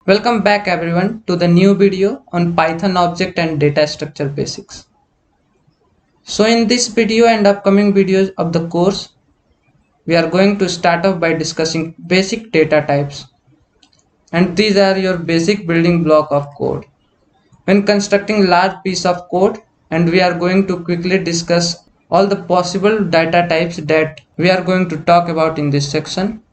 Welcome back everyone to the new video on Python object and data structure basics. So in this video and upcoming videos of the course, we are going to start off by discussing basic data types, and these are your basic building block of code. When constructing large piece of code, and we are going to quickly discuss all the possible data types that we are going to talk about in this section,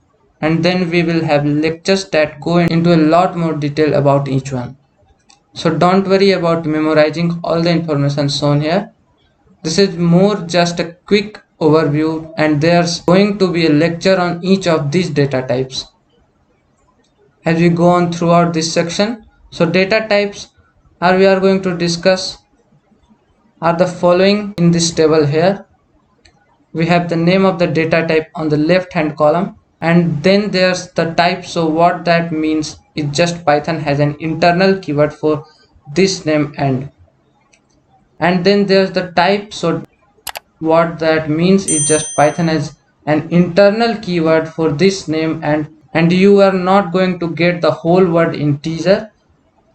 and then we will have lectures that go into a lot more detail about each one. So don't worry about memorizing all the information shown here. This is more just a quick overview, and there's going to be a lecture on each of these data types as we go on throughout this section. So data types we are going to discuss are the following in this table here. We have the name of the data type on the left hand column, and then there's the type. So what that means is just Python has an internal keyword for this name and then there's the type. So what that means is just Python has an internal keyword for this name, and you are not going to get the whole word integer,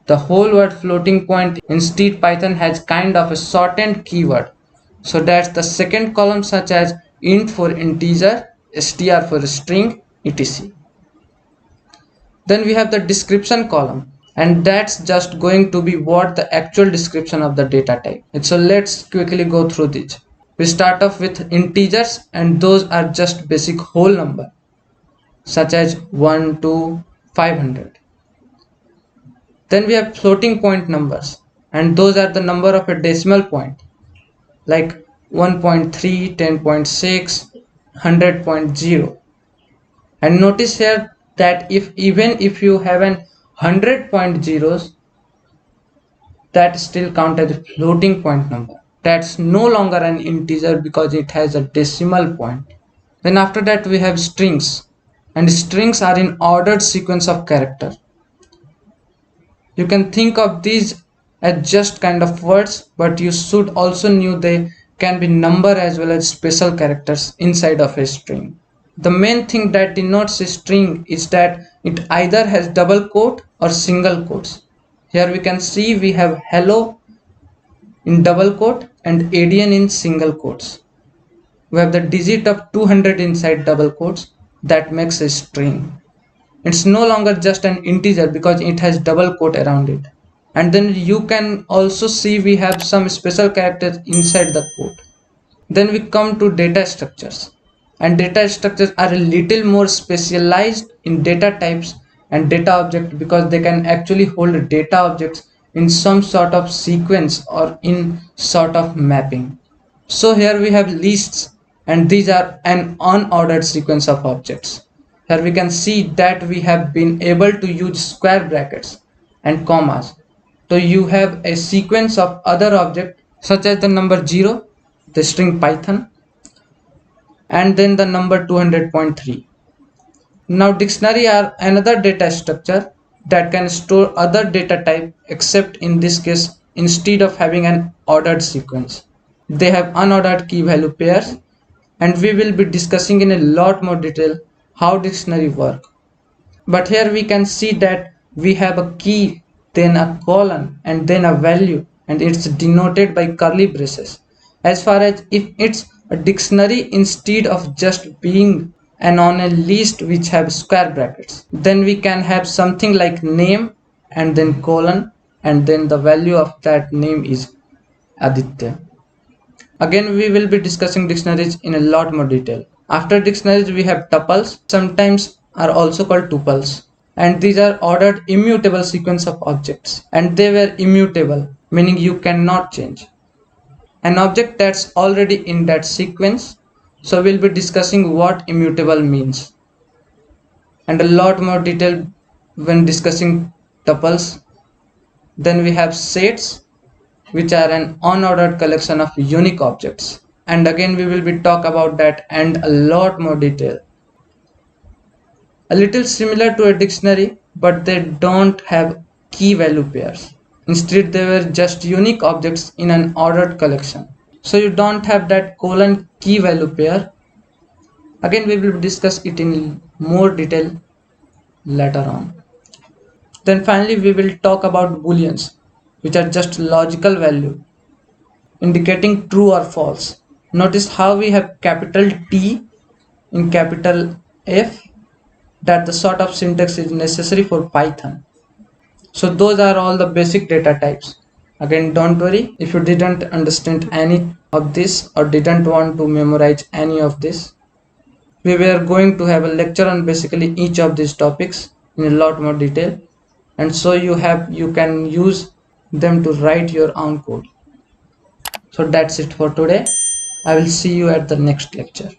the whole word floating point. Instead, Python has kind of a shortened keyword. So that's the second column, such as int for integer, str for string, etc. Then we have the description column, and that's just going to be what the actual description of the data type. And so let's quickly go through this. We start off with integers, and those are just basic whole number such as 1 to 500. Then we have floating point numbers, and those are the number of a decimal point like 1.3, 10.6, 100.0. And notice here that even if you have an 100 point zeros, that still count as a floating point number. That's no longer an integer because it has a decimal point. Then after that we have strings, and strings are in ordered sequence of character. You can think of these as just kind of words, but you should also know they can be number as well as special characters inside of a string. The main thing that denotes a string is that it either has double quote or single quotes. Here we can see we have hello in double quote and Adian in single quotes. We have the digit of 200 inside double quotes. That makes a string. It's no longer just an integer because it has double quote around it. And then you can also see we have some special characters inside the quote. Then we come to data structures, and data structures are a little more specialized in data types and data objects because they can actually hold data objects in some sort of sequence or in sort of mapping. So here we have lists, and these are an unordered sequence of objects. Here we can see that we have been able to use square brackets and commas. So you have a sequence of other objects such as the number 0, the string Python, and then the number 200.3. Now dictionary are another data structure that can store other data type, except in this case instead of having an ordered sequence, they have unordered key value pairs, and we will be discussing in a lot more detail how dictionary work. But here we can see that we have a key, then a colon, and then a value, and it's denoted by curly braces. As far as if it's a dictionary instead of just being and on a list which have square brackets, then we can have something like name and then colon, and then the value of that name is Aditya. Again, we will be discussing dictionaries in a lot more detail. After dictionaries we have tuples, sometimes are also called tuples, and these are ordered immutable sequence of objects, and they were immutable, meaning you cannot change an object that's already in that sequence. So we'll be discussing what immutable means and a lot more detail when discussing tuples. Then we have sets, which are an unordered collection of unique objects, and again we will be talk about that and a lot more detail. A little similar to a dictionary, but they don't have key value pairs. Instead, they were just unique objects in an ordered collection. So you don't have that colon key value pair. Again, we will discuss it in more detail later on. Then finally we will talk about booleans, which are just logical value indicating true or false. Notice how we have capital T in capital F, that the sort of syntax is necessary for Python. So those are all the basic data types. Again, don't worry if you didn't understand any of this or didn't want to memorize any of this. We were going to have a lecture on basically each of these topics in a lot more detail, and so you can use them to write your own code. So that's it for today. I will see you at the next lecture.